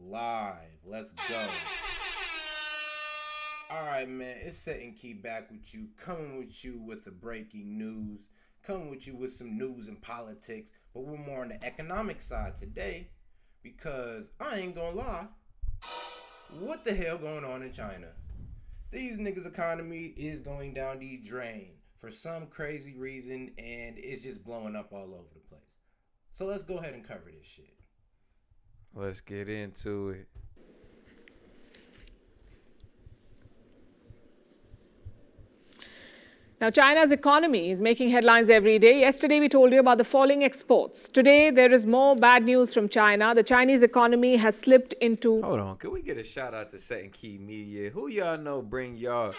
live. Let's go. Alright, man. It's S.E.T back with you. Coming with you with the breaking news. Coming with you with some news and politics. But we're more on the economic side today. Because I ain't gonna lie. What the hell going on in China? These niggas' economy is going down the drain for some crazy reason. And it's just blowing up all over the place. So let's go ahead and cover this shit. Let's get into it. Now, China's economy is making headlines every day. Yesterday, we told you about the falling exports. Today, there is more bad news from China. The Chinese economy has slipped into... Hold on. Can we get a shout out to S.E.T Media? Who y'all know bring y'all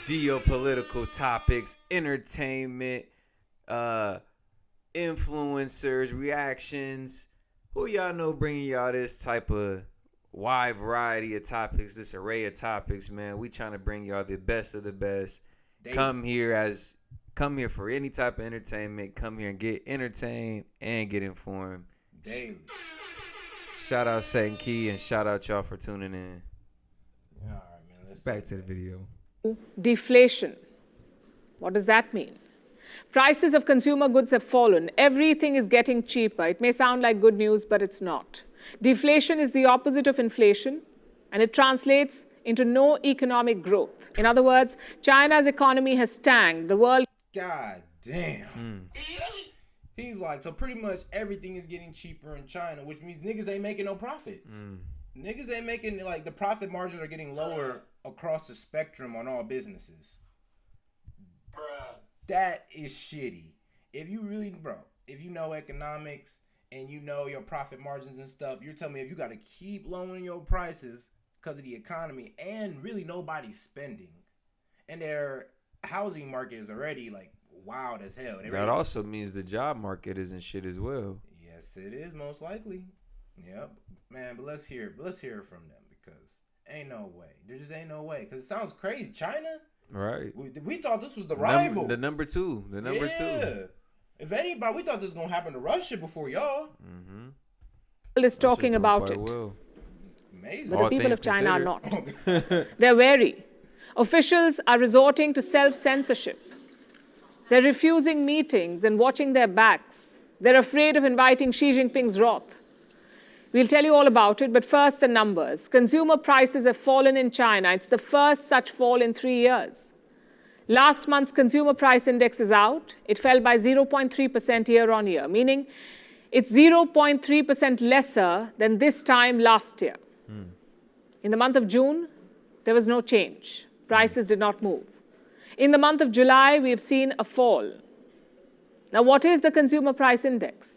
geopolitical topics, entertainment, influencers, reactions? Who y'all know bringing y'all this type of wide variety of topics, this array of topics, man? We trying to bring y'all the best of the best. Come here for any type of entertainment. Come here and get entertained and get informed. Daily. Shout out S.E.T and shout out y'all for tuning in. All right, man. Let's Back to the video. deflation. What does that mean? Prices of consumer goods have fallen. Everything is getting cheaper. It may sound like good news, but it's not. Deflation is the opposite of inflation, and it translates into no economic growth. In other words, China's economy has tanked. The world... God damn. He's like, so pretty much everything is getting cheaper in China, which means niggas ain't making no profits. Niggas ain't making, like, the profit margins are getting lower across the spectrum on all businesses. Bruh. That is shitty. If you really, if you know economics and you know your profit margins and stuff, you're telling me if you got to keep lowering your prices because of the economy and really nobody's spending, and their housing market is already like wild as hell. That also means the job market isn't shit as well. Yes, it is most likely. Yep, man. But let's hear it from them, because ain't no way. There just ain't no way. Because it sounds crazy. China, right? We thought this was the rival, the number two. If anybody, we thought this was gonna happen to Russia before y'all. is talking about it. Well. Amazing. But the people of China are not. They're wary. Officials are resorting to self-censorship. They're refusing meetings and watching their backs. They're afraid of inviting Xi Jinping's wrath. We'll tell you all about it, but first the numbers. Consumer prices have fallen in China. It's the first such fall in 3 years. Last month's consumer price index is out. It fell by 0.3% year on year, meaning it's 0.3% lesser than this time last year. In the month of June, there was no change. Prices did not move. In the month of July, we have seen a fall. Now, what is the consumer price index?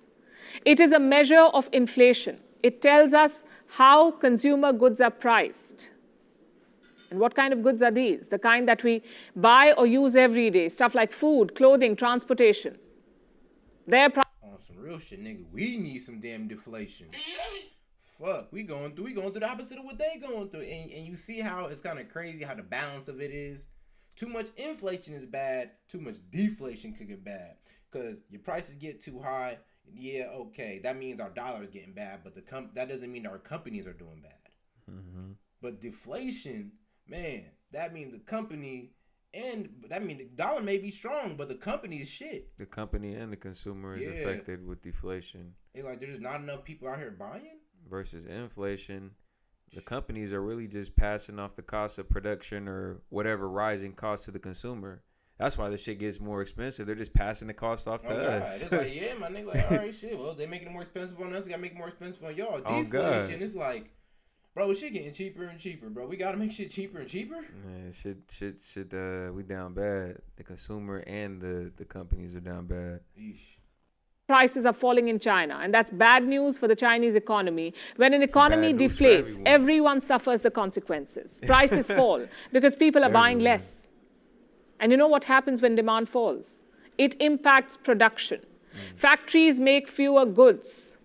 It is a measure of inflation. It tells us how consumer goods are priced. And what kind of goods are these? The kind that we buy or use every day. Stuff like food, clothing, transportation. Their price... On some real shit, nigga. We need some damn deflation. Fuck, we going through the opposite of what they going through. And you see how it's kind of crazy how the balance of it is. Too much inflation is bad. Too much deflation could get bad. Because your prices get too high. Yeah, okay. That means our dollar is getting bad. But that doesn't mean our companies are doing bad. But deflation, man, that means the company... And that means the dollar may be strong, but the company is shit. The company and the consumer is affected with deflation. It's like there's not enough people out here buying. Versus inflation, the companies are really just passing off the cost of production or whatever rising cost to the consumer. That's why the shit gets more expensive. They're just passing the cost off to us. It's like, yeah, my nigga, like, all right, shit. Well, they making it more expensive on us. We got to make it more expensive on y'all. Deflation, it's like, bro, shit getting cheaper and cheaper, bro. We got to make shit cheaper and cheaper. Man, shit, we down bad. The consumer and the companies are down bad. Eesh. Prices are falling in China, and that's bad news for the Chinese economy. When an economy deflates, everyone suffers the consequences. Prices fall because people are buying less. And you know what happens when demand falls? It impacts production. Factories make fewer goods.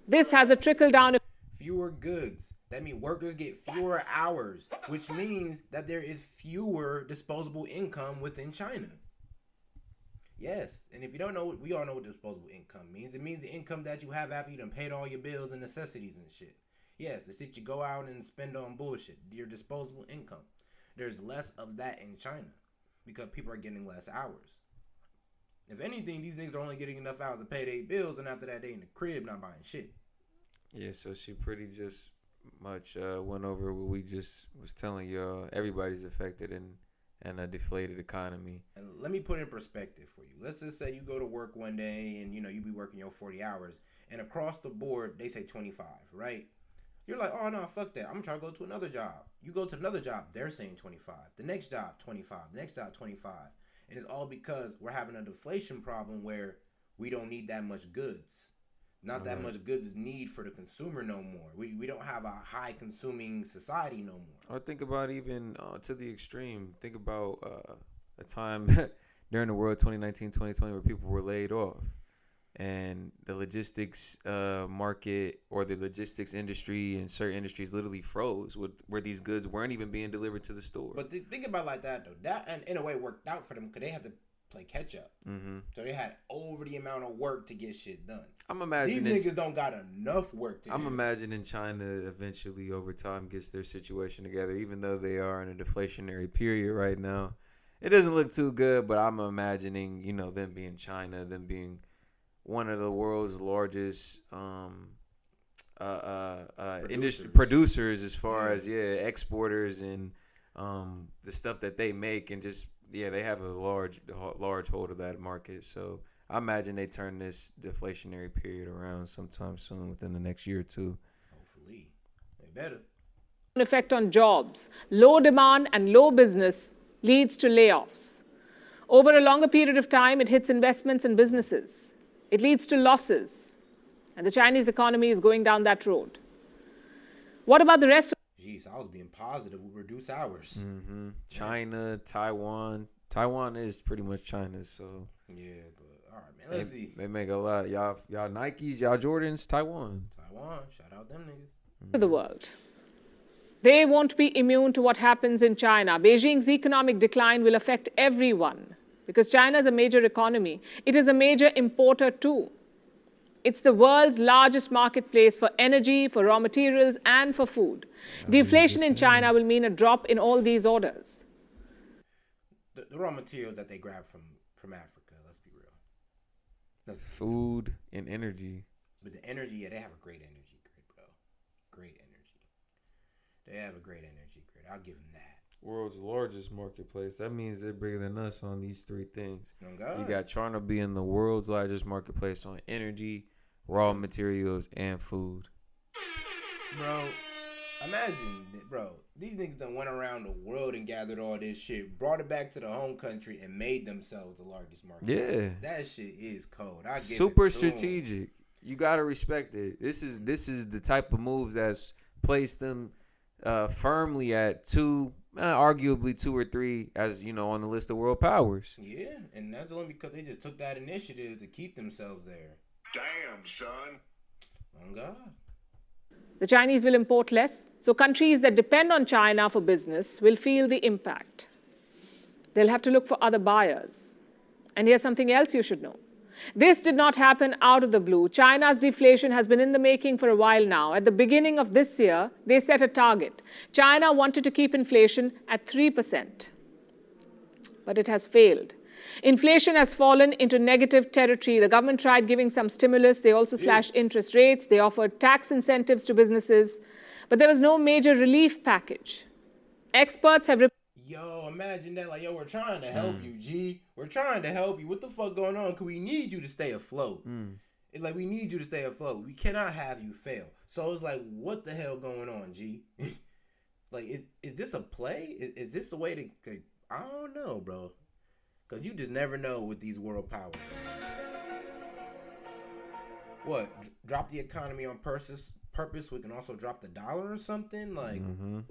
This has a trickle-down effect. Fewer goods. That means workers get fewer hours, which means that there is fewer disposable income within China. Yes, and if you don't know, we all know what disposable income means. It means the income that you have after you done paid all your bills and necessities and shit. Yes, it's that you go out and spend on bullshit, your disposable income. There's less of that in China because people are getting less hours. If anything, these niggas are only getting enough hours to pay their bills, and after that, they in the crib not buying shit. Yeah, so she pretty just much went over what we just was telling y'all. Everybody's affected in a deflated economy. And let me put it in perspective for you. Let's just say you go to work one day and, you be working your 40 hours, and across the board, they say 25, right? You're like, oh, no, fuck that. I'm going to try to go to another job. You go to another job, they're saying 25. The next job, 25. The next job, 25. And it's all because we're having a deflation problem where we don't need that much goods. Not that much goods is need for the consumer no more. We don't have a high consuming society no more. Or think about even to the extreme. Think about a time during the world 2019, 2020 where people were laid off. And the logistics market or the logistics industry and certain industries literally froze where these goods weren't even being delivered to the store. But think about it like that, though. That, and in a way, worked out for them because they had to play catch up. Mm-hmm. So they had over the amount of work to get shit done. I'm imagining these niggas don't got enough work to do. I'm imagining China eventually over time gets their situation together, even though they are in a deflationary period right now. It doesn't look too good, but I'm imagining, them being China, them being one of the world's largest industry producers as far as exporters and the stuff that they make, and just they have a large hold of that market. So I imagine they turn this deflationary period around sometime soon within the next year or two. Hopefully, they better. An effect on jobs. Low demand and low business leads to layoffs. Over a longer period of time, it hits investments and businesses. It leads to losses. And the Chinese economy is going down that road. What about the rest of... Jeez, I was being positive. We reduce hours. Mm-hmm. China, Taiwan. Taiwan is pretty much China, so... Yeah, but all right, man. Let's see. They make a lot. Y'all Nikes, y'all Jordans, Taiwan. Shout out them niggas. ...to the world. They won't be immune to what happens in China. Beijing's economic decline will affect everyone. Because China is a major economy. It is a major importer too. It's the world's largest marketplace for energy, for raw materials, and for food. Deflation in China will mean a drop in all these orders. The raw materials that they grab from Africa, let's be real. That's food and energy. But the energy, they have a great energy grid, bro. Great energy. They have a great energy grid. I'll give them that. World's largest marketplace. That means they're bigger than us on these three things. Oh God. You got China being the world's largest marketplace on energy, raw materials, and food. Bro, imagine, bro, these niggas done went around the world and gathered all this shit, brought it back to the home country, and made themselves the largest marketplace. Yeah. That shit is cold. I get super strategic. You gotta respect it. This is the type of moves that's placed them firmly at arguably 2 or 3, as on the list of world powers. Yeah, and that's only because they just took that initiative to keep themselves there. Damn, son. Oh God. The Chinese will import less, so countries that depend on China for business will feel the impact. They'll have to look for other buyers. And here's something else you should know. This did not happen out of the blue. China's deflation has been in the making for a while now. At the beginning of this year, they set a target. China wanted to keep inflation at 3%. But it has failed. Inflation has fallen into negative territory. The government tried giving some stimulus. They also slashed interest rates. They offered tax incentives to businesses. But there was no major relief package. Experts have... Yo, imagine that. Like, yo, we're trying to help you, G. We're trying to help you. What the fuck going on? Because we need you to stay afloat. It's like, we need you to stay afloat. We cannot have you fail. So it's like, what the hell going on, G? Like, is this a play? Is this a way to... Like, I don't know, bro. Because you just never know with these world powers. What? Drop the economy on purpose? We can also drop the dollar or something? Like,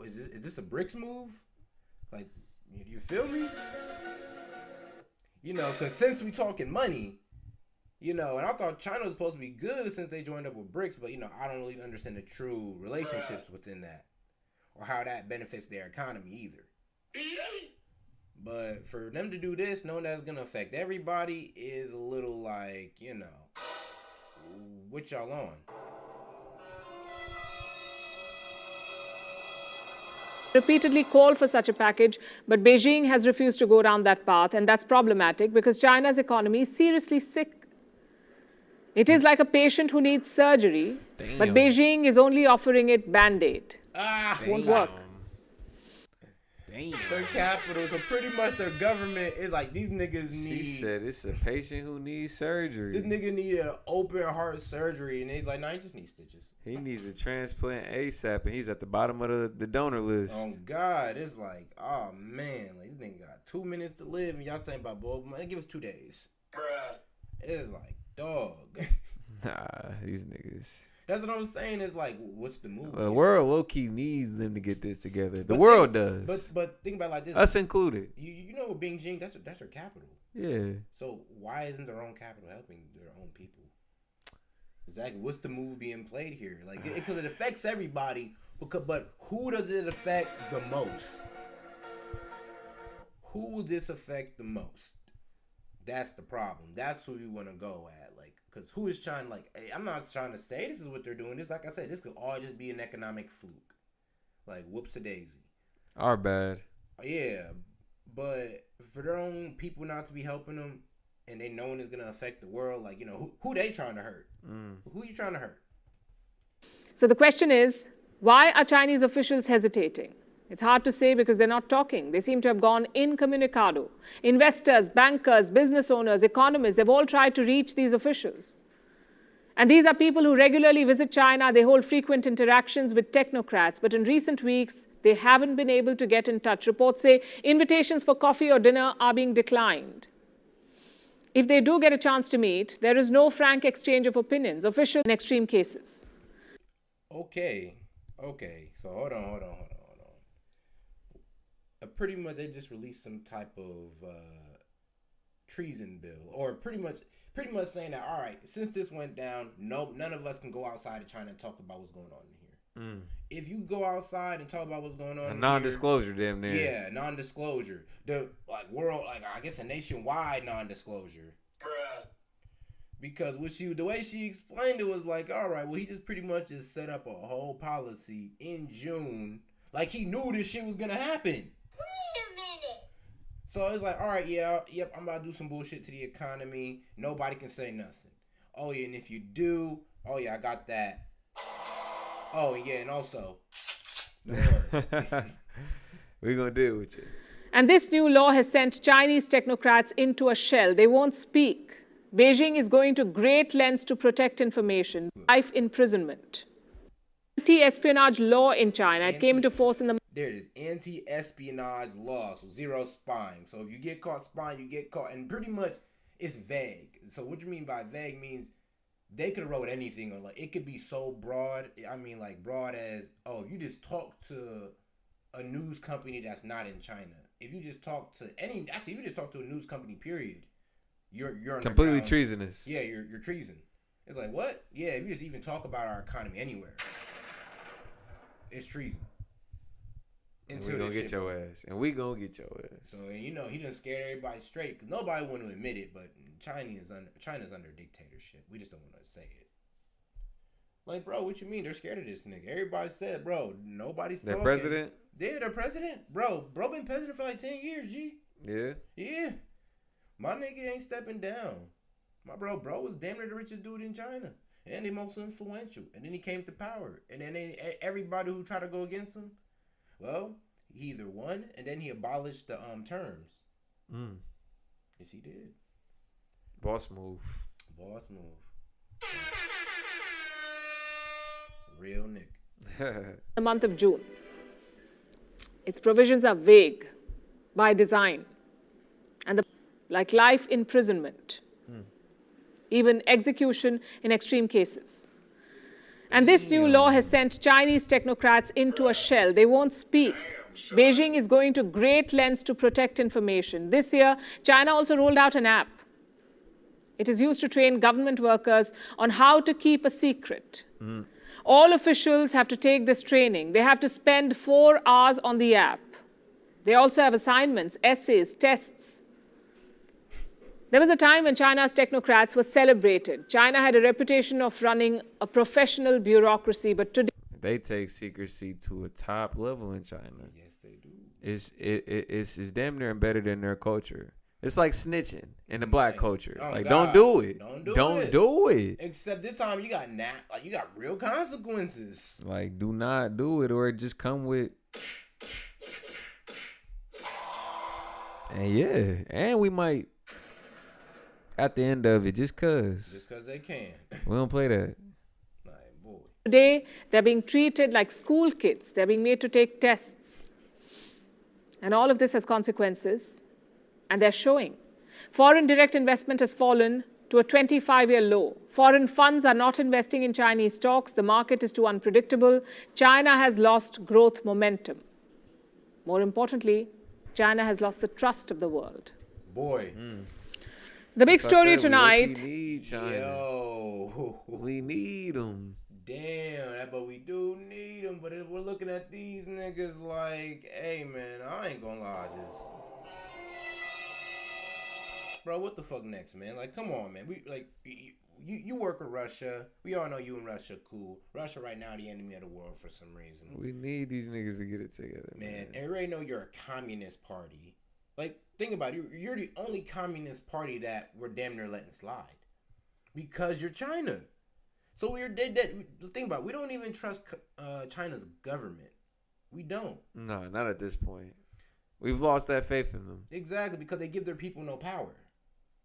is this a BRICS move? Like, you feel me? Because since we talking money, and I thought China was supposed to be good since they joined up with BRICS, but, I don't really understand the true relationships within that or how that benefits their economy either. But for them to do this, knowing that's going to affect everybody is a little like, what y'all on? repeatedly called for such a package, but Beijing has refused to go down that path, and that's problematic because China's economy is seriously sick. It is like a patient who needs surgery, but Beijing is only offering it Band-Aid. Won't work. Their capital, so pretty much their government is like, these niggas need... She said it's a patient who needs surgery. This nigga need an open heart surgery, and he's like, nah, he just needs stitches. He needs a transplant ASAP, and he's at the bottom of the donor list. Oh, God. It's like, oh, man. Like, this nigga got 2 minutes to live, and y'all saying about, boy, man, give us 2 days. Bruh. It's like, dog. Nah, these niggas. That's what I'm saying. It's like, what's the move? Well, the world low-key needs them to get this together. The world does. But think about it like this. Us included. You know what Beijing, that's their capital. Yeah. So why isn't their own capital helping their own people? Exactly. What's the move being played here? Like, because it affects everybody. But who does it affect the most? Who will this affect the most? That's the problem. That's who we want to go at. Like, because who is trying, like, hey, I'm not trying to say this is what they're doing. This, like I said, this could all just be an economic fluke. Like, whoops-a-daisy. Our bad. Yeah, but for their own people not to be helping them, and they knowing it's going to affect the world, like, you know, who they trying to hurt? Who you trying to hurt? So the question is, why are Chinese officials hesitating? It's hard to say because they're not talking. They seem to have gone incommunicado. Investors, bankers, business owners, economists, they've all tried to reach these officials. And these are people who regularly visit China. They hold frequent interactions with technocrats. But in recent weeks, they haven't been able to get in touch. Reports say invitations for coffee or dinner are being declined. If they do get a chance to meet, there is no frank exchange of opinions, official in extreme cases. Okay. So hold on. Pretty much they just released some type of treason bill, or pretty much saying that, all right, since this went down, none of us can go outside of China and talk about what's going on in here. If you go outside and talk about what's going on, Non-disclosure, damn near. Yeah, non-disclosure. The world, I guess a nationwide non-disclosure. Bruh. Because the way she explained it was like, all right, well, he just pretty much just set up a whole policy in June, like he knew this shit was gonna happen. So it's like, all right, yep, I'm about to do some bullshit to the economy. Nobody can say nothing. Oh, yeah, and if you do, oh, yeah, I got that. Oh, yeah, and also, we're going to deal with you. And this new law has sent Chinese technocrats into a shell. They won't speak. Beijing is going to great lengths to protect information. Life imprisonment. Anti-espionage law in China. It came into force in the... There it is, anti-espionage law, so zero spying. So if you get caught spying, you get caught, and pretty much it's vague. So what you mean by vague means they could have wrote anything, or like it could be so broad. I mean, like broad as, oh, if you just talk to a news company that's not in China. If you just talk to if you just talk to a news company, period, you're completely treasonous. Yeah, you're treason. It's like, what? Yeah, if you just even talk about our economy anywhere, it's treason. And we gonna get your ass. And we gonna get your ass. So, you know, he done scared everybody straight. Because nobody want to admit it, but China's under dictatorship. We just don't want to say it. Like, bro, what you mean? They're scared of this nigga. Everybody said, bro, nobody's talking. Their president? Yeah, their president. Bro been president for like 10 years, G. Yeah? Yeah. My nigga ain't stepping down. My bro was damn near the richest dude in China. And the most influential. And then he came to power. And then everybody who tried to go against him, well, he either won and then he abolished the terms. Yes, he did. Boss move. Real nigga. The month of June. Its provisions are vague by design. And like life imprisonment. Even execution in extreme cases. And this new law has sent Chinese technocrats into a shell. They won't speak. Beijing is going to great lengths to protect information. This year, China also rolled out an app. It is used to train government workers on how to keep a secret. All officials have to take this training. They have to spend 4 hours on the app. They also have assignments, essays, tests. There was a time when China's technocrats were celebrated. China had a reputation of running a professional bureaucracy, but today... They take secrecy to a top level in China. Yes, they do. It's damn near embedded in their culture. It's like snitching in the black culture. Oh, like, God. don't do it. Don't do it. Except this time you got you got real consequences. Like, do not do it, or it just come with. And yeah, and we might at the end of it just cause they can. We don't play that. Like, boy. Today, they're being treated like school kids. They're being made to take tests. And all of this has consequences, and they're showing. Foreign direct investment has fallen to a 25-year low. Foreign funds are not investing in Chinese stocks. The market is too unpredictable. China has lost growth momentum. More importantly, China has lost the trust of the world. Boy. The big story tonight. We need China. Yo. We need them. Damn, but we do need them. But if we're looking at these niggas like, hey, man, I ain't gonna lie, bro, what the fuck next, man? Like, come on, man. We like you work with Russia. We all know you and Russia cool. Russia right now the enemy of the world for some reason. We need these niggas to get it together, man. Everybody know you're a communist party. Like, think about it. You're the only communist party that we're damn near letting slide because you're China. So think about it. We don't even trust China's government. We don't. No, not at this point. We've lost that faith in them. Exactly, because they give their people no power.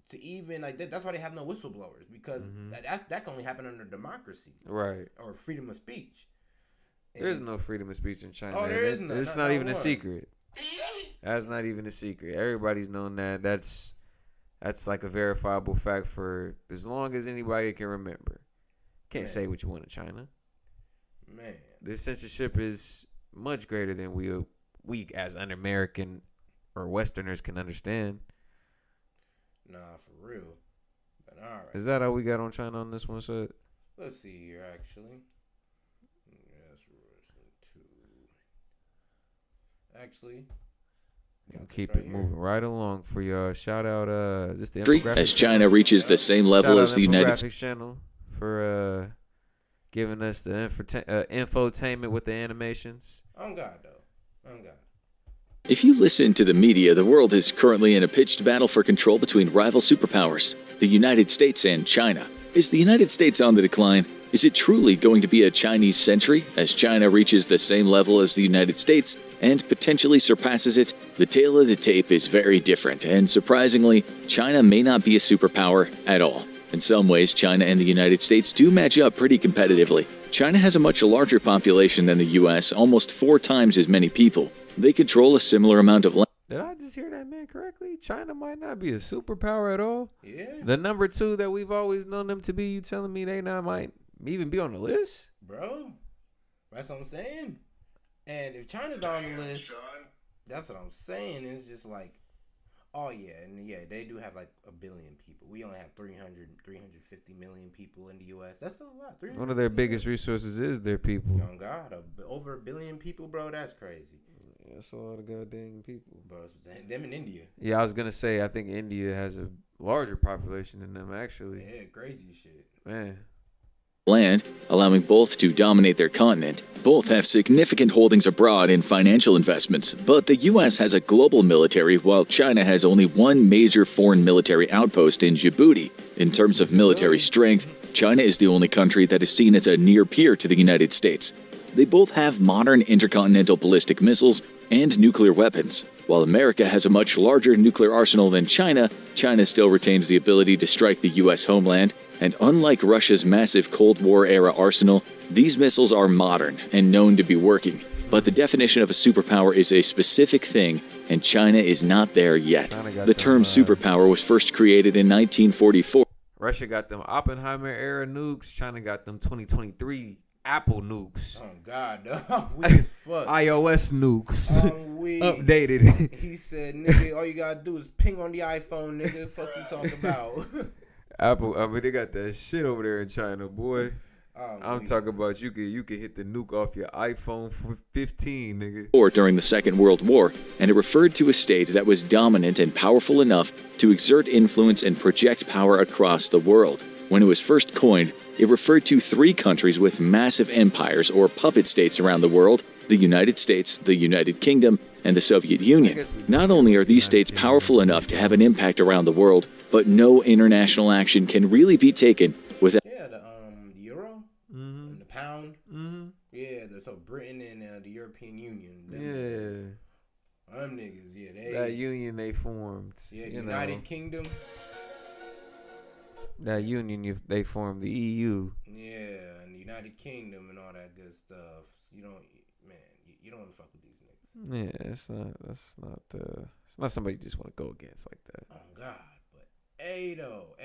To even like that's why they have no whistleblowers, because that can only happen under democracy, right? Or freedom of speech. There's no freedom of speech in China. Oh, there is none. It's not even a secret. That's not even a secret. Everybody's known that. That's like a verifiable fact for as long as anybody can remember. Can't say what you want in China. Man, the censorship is much greater than we as un-American or Westerners can understand. Nah, for real. But all right. Is that all we got on China on this one, Sid? Let's see here, actually. Actually, we'll keep it moving right along for y'all. Shout out, is this the infographics as China reaches the same level as the United States channel for giving us the infotainment with the animations. On God, though. On God. If you listen to the media, the world is currently in a pitched battle for control between rival superpowers, the United States and China. Is the United States on the decline? Is it truly going to be a Chinese century as China reaches the same level as the United States and potentially surpasses it? The tale of the tape is very different, and surprisingly, China may not be a superpower at all. In some ways, China and the United States do match up pretty competitively. China has a much larger population than the U.S., almost 4 times as many people. They control a similar amount of land. Did I just hear that man correctly? China might not be a superpower at all? Yeah. The number 2 that we've always known them to be, you telling me they not might even be on the list? Bro, that's what I'm saying. And if China's not on the list, that's what I'm saying. It's just like, oh yeah, and yeah, they do have like 1 billion people. We only have 350 million people in the U.S. That's still a lot. One of their biggest resources is their people. Oh God, over 1 billion people, bro. That's crazy. Yeah, that's a lot of goddamn people. Bro, them in India. Yeah, I was gonna say I think India has a larger population than them actually. Yeah, crazy shit. Man. Land, allowing both to dominate their continent. Both have significant holdings abroad in financial investments, but the U.S. has a global military while China has only one major foreign military outpost in Djibouti. In terms of military strength, China is the only country that is seen as a near peer to the United States. They both have modern intercontinental ballistic missiles and nuclear weapons. While America has a much larger nuclear arsenal than China, China still retains the ability to strike the U.S. homeland, and unlike Russia's massive Cold War-era arsenal, these missiles are modern and known to be working. But the definition of a superpower is a specific thing, and China is not there yet. The term superpower was first created in 1944. Russia got them Oppenheimer-era nukes. China got them 2023 Apple nukes. Oh God, we as fuck. iOS nukes. Updated. He said, nigga, all you gotta do is ping on the iPhone, nigga. Fuck you talking about. Apple, I mean, they got that shit over there in China, boy. I'm talking about you could hit the nuke off your iPhone 15, nigga. Or during the Second World War, and it referred to a state that was dominant and powerful enough to exert influence and project power across the world. When it was first coined, it referred to 3 countries with massive empires or puppet states around the world: the United States, the United Kingdom, and the Soviet Union. Not only are these states powerful enough to have an impact around the world, but no international action can really be taken without... Yeah, the euro, and the pound. Yeah, so Britain and the European Union. Them niggas, yeah, that union they formed. Yeah, the United Kingdom. That union they formed, the EU. Yeah, and the United Kingdom and all that good stuff. You don't want to fuck with these niggas. Yeah, it's not somebody you just want to go against like that. Oh God, but hey though,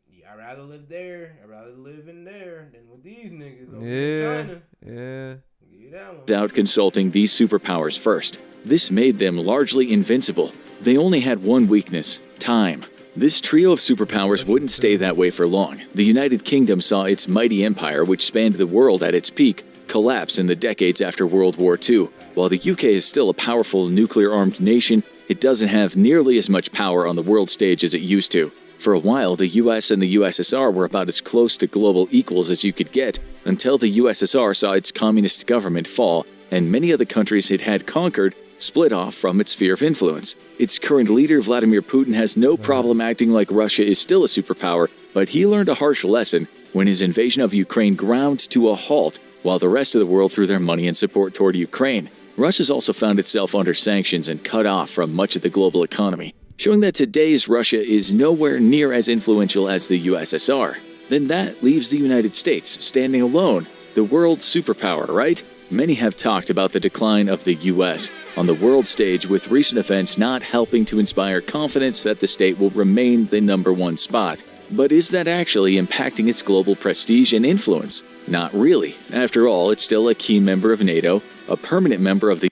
yeah, I'd rather live there. I'd rather live in there than with these niggas over in China. Yeah. Give you that one. Without consulting these superpowers first. This made them largely invincible. They only had one weakness: time. This trio of superpowers wouldn't stay that way for long. The United Kingdom saw its mighty empire, which spanned the world at its peak, collapse in the decades after World War II. While the UK is still a powerful nuclear-armed nation, it doesn't have nearly as much power on the world stage as it used to. For a while, the US and the USSR were about as close to global equals as you could get, until the USSR saw its communist government fall, and many of the countries it had conquered split off from its sphere of influence. Its current leader, Vladimir Putin, has no problem acting like Russia is still a superpower, but he learned a harsh lesson when his invasion of Ukraine ground to a halt while the rest of the world threw their money and support toward Ukraine. Russia's also found itself under sanctions and cut off from much of the global economy, showing that today's Russia is nowhere near as influential as the USSR. Then that leaves the United States standing alone, the world's superpower, right? Many have talked about the decline of the U.S. on the world stage, with recent events not helping to inspire confidence that the state will remain the #1 spot. But is that actually impacting its global prestige and influence? Not really. After all, it's still a key member of NATO, a permanent member of the...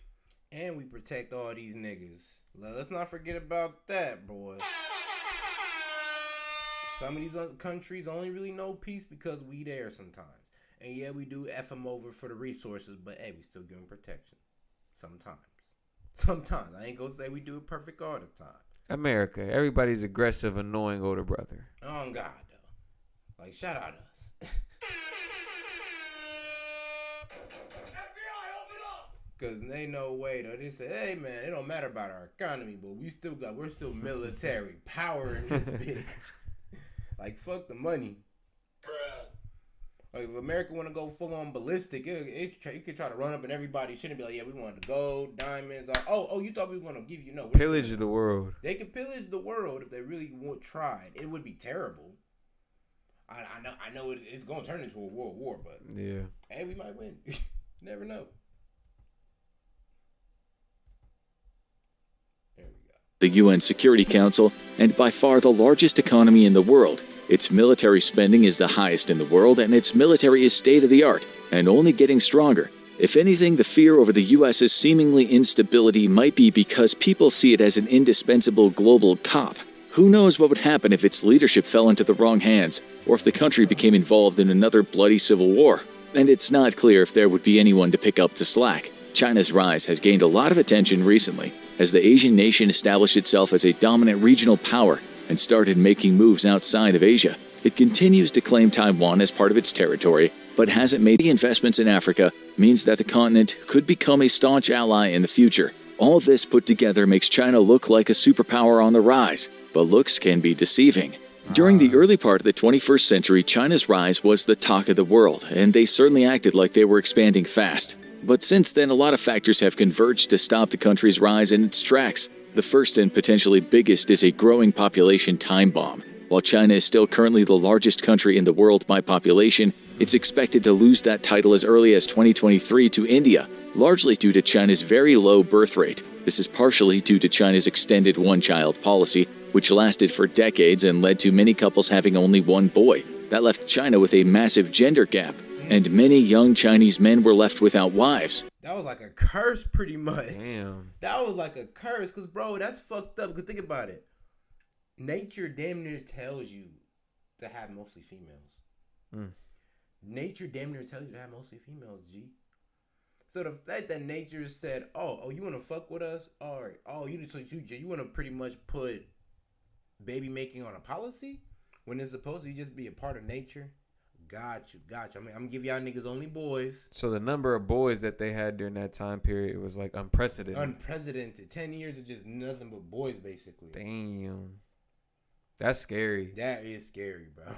And we protect all these niggas. Let's not forget about that, boy. Some of these other countries only really know peace because we there sometimes. And yeah, we do F them over for the resources, but hey, we still give them protection. Sometimes. I ain't gonna say we do it perfect all the time. America, everybody's aggressive, annoying older brother. Oh, God, though. Like, shout out us. Because they no way, though. They say, hey, man, it don't matter about our economy, but we're still military power in this bitch. Like, fuck the money. Like, if America want to go full on ballistic, it could try to run up and everybody shouldn't be like, yeah, we want the gold, diamonds. Oh, you thought we were going to give you no. Pillage the world. They could pillage the world if they really tried. It would be terrible. I know it's going to turn into a world war, but yeah, hey, we might win. Never know. There we go. The UN Security Council, and by far the largest economy in the world. Its military spending is the highest in the world, and its military is state-of-the-art and only getting stronger. If anything, the fear over the U.S.'s seemingly instability might be because people see it as an indispensable global cop. Who knows what would happen if its leadership fell into the wrong hands, or if the country became involved in another bloody civil war. And it's not clear if there would be anyone to pick up the slack. China's rise has gained a lot of attention recently, as the Asian nation established itself as a dominant regional power and started making moves outside of Asia. It continues to claim Taiwan as part of its territory, but hasn't made any investments in Africa, means that the continent could become a staunch ally in the future. All this put together makes China look like a superpower on the rise, but looks can be deceiving. During the early part of the 21st century, China's rise was the talk of the world, and they certainly acted like they were expanding fast. But since then, a lot of factors have converged to stop the country's rise in its tracks. The first and potentially biggest is a growing population time bomb. While China is still currently the largest country in the world by population, it's expected to lose that title as early as 2023 to India, largely due to China's very low birth rate. This is partially due to China's extended one-child policy, which lasted for decades and led to many couples having only one boy. That left China with a massive gender gap, and many young Chinese men were left without wives. That was like a curse, pretty much. Damn. That was like a curse, because, bro, that's fucked up. Because think about it. Nature damn near tells you to have mostly females. Nature damn near tells you to have mostly females, G. So the fact that nature said, oh, you want to fuck with us? All right. Oh, you want to pretty much put baby making on a policy? when it's supposed to just be a part of nature. Got you. I mean, I'm gonna give y'all niggas only boys. So the number of boys that they had during that time period was like unprecedented. 10 years of just nothing but boys, basically. Damn. That's scary. That is scary, bro.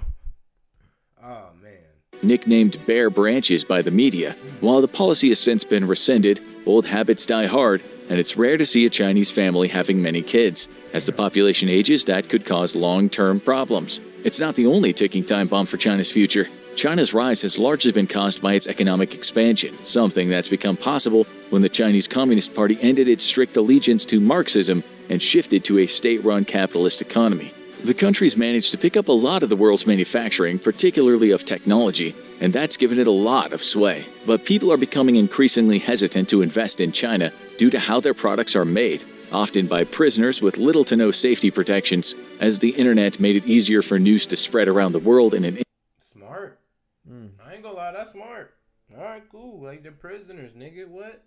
Oh, man. Nicknamed bare branches by the media, while the policy has since been rescinded, old habits die hard, and it's rare to see a Chinese family having many kids. As the population ages, that could cause long-term problems. It's not the only ticking time bomb for China's future. China's rise has largely been caused by its economic expansion, something that's become possible when the Chinese Communist Party ended its strict allegiance to Marxism and shifted to a state-run capitalist economy. The country's managed to pick up a lot of the world's manufacturing, particularly of technology, and that's given it a lot of sway. But people are becoming increasingly hesitant to invest in China due to how their products are made, often by prisoners with little to no safety protections, as the internet made it easier for news to spread around the world in an smart. I ain't gonna lie, that's smart. All right, cool. Like, they're prisoners, nigga. What?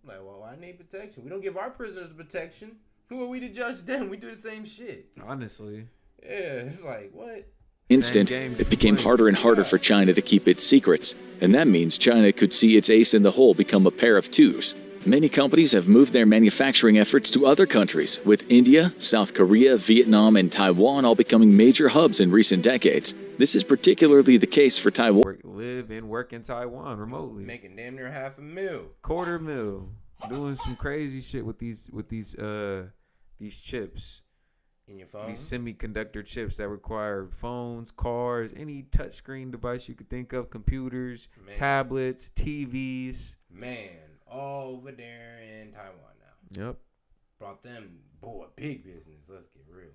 Like, well, I need protection. We don't give our prisoners protection. Who are we to judge them? We do the same shit. Honestly. Yeah, it's like, what? instant, it became harder and harder for China to keep its secrets, and that means China could see its ace in the hole become a pair of twos. Many companies have moved their manufacturing efforts to other countries, with India, South Korea, Vietnam, and Taiwan all becoming major hubs in recent decades. This is particularly the case for Taiwan. Live and work in Taiwan remotely. Making damn near $500,000. $250,000. Doing some crazy shit with these chips. In your phone? These semiconductor chips that require phones, cars, any touchscreen device you could think of, computers, tablets, TVs. Man, all over there in Taiwan now. Yep. Brought them, boy, big business. Let's get real.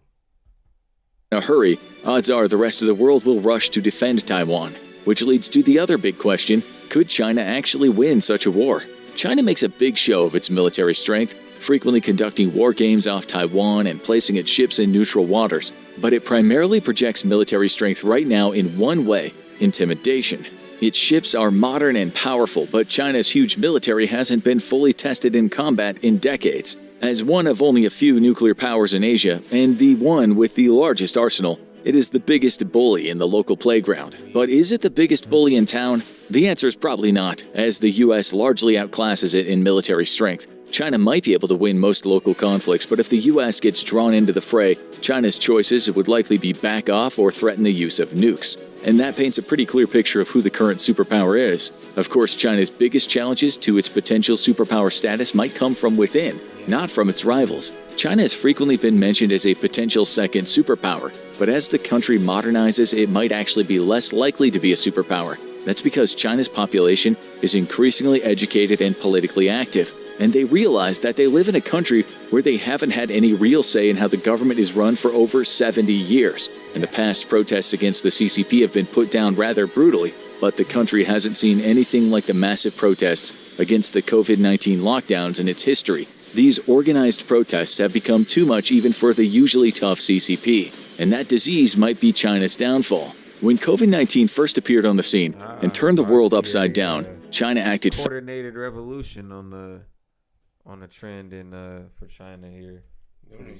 In a hurry, odds are the rest of the world will rush to defend Taiwan, which leads to the other big question: could China actually win such a war? China makes a big show of its military strength, frequently conducting war games off Taiwan and placing its ships in neutral waters. But it primarily projects military strength right now in one way: intimidation. Its ships are modern and powerful, but China's huge military hasn't been fully tested in combat in decades. As one of only a few nuclear powers in Asia, and the one with the largest arsenal, it is the biggest bully in the local playground. But is it the biggest bully in town? The answer is probably not, as the U.S. largely outclasses it in military strength. China might be able to win most local conflicts, but if the U.S. gets drawn into the fray, China's choices would likely be back off or threaten the use of nukes. And that paints a pretty clear picture of who the current superpower is. Of course, China's biggest challenges to its potential superpower status might come from within, not from its rivals. China has frequently been mentioned as a potential second superpower, but as the country modernizes, it might actually be less likely to be a superpower. That's because China's population is increasingly educated and politically active, and they realize that they live in a country where they haven't had any real say in how the government is run for over 70 years. In the past, protests against the CCP have been put down rather brutally, but the country hasn't seen anything like the massive protests against the COVID-19 lockdowns in its history. These organized protests have become too much even for the usually tough CCP, and that disease might be China's downfall. When COVID-19 first appeared on the scene and turned the world upside down, China acted coordinated revolution on the trend in for China here. They do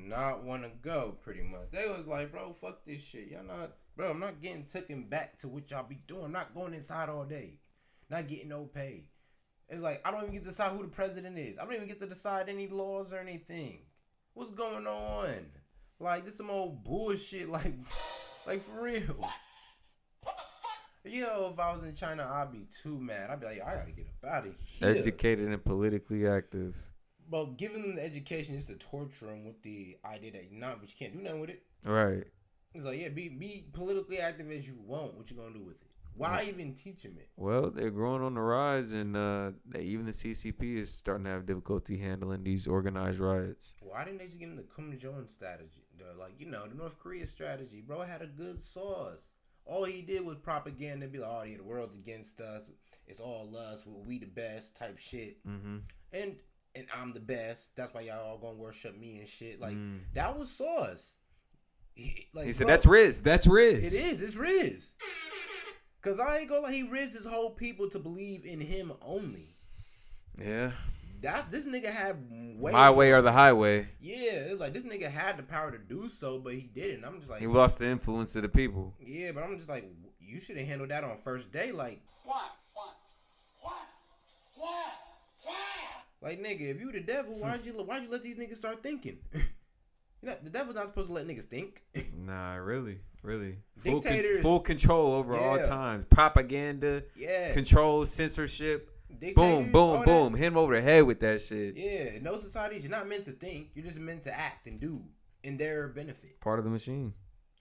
not want to go, pretty much. They was like, bro, fuck this shit. Y'all not, bro, I'm not getting taken back to what y'all be doing. I'm not going inside all day. Not getting no pay. It's like, I don't even get to decide who the president is. I don't even get to decide any laws or anything. What's going on? Like, this some old bullshit, like for real. Yo, if I was in China, I'd be too mad. I'd be like, I gotta get up out of here. Educated and politically active. But giving them the education is to torture them with the idea that you're not, but you can't do nothing with it. Right. It's like, yeah, be politically active as you want. What you gonna do with it? Why even teach them it? Well, they're growing on the rise, and even the CCP is starting to have difficulty handling these organized riots. Why didn't they just give them the Kim Jong strategy? The North Korea strategy. Bro, it had a good sauce. All he did was propaganda, be like, oh, yeah, the world's against us. It's all us. We the best type shit. Mm-hmm. And I'm the best. That's why y'all all gonna worship me and shit. Like, that was sauce. He said, that's Riz. That's Riz. It is. It's Riz. Because I ain't gonna lie, he rizzed his whole people to believe in him only. Yeah. this nigga had way My more. way or the highway. Yeah, it's like this nigga had the power to do so, but he didn't. I'm just like, He lost the influence of the people. yeah, but I'm just like, you should have handled that on first day, like. What? Like, nigga, if you the devil, why'd you let these niggas start thinking? You know, the devil's not supposed to let niggas think. Nah, really. Dictators. Full control over all Yeah. times. Propaganda. Yeah. Control, censorship. Dictators, Boom, all boom. that. Hit him over the head with that shit. Yeah, in those societies, you're not meant to think. You're just meant to act and do in their benefit. Part of the machine.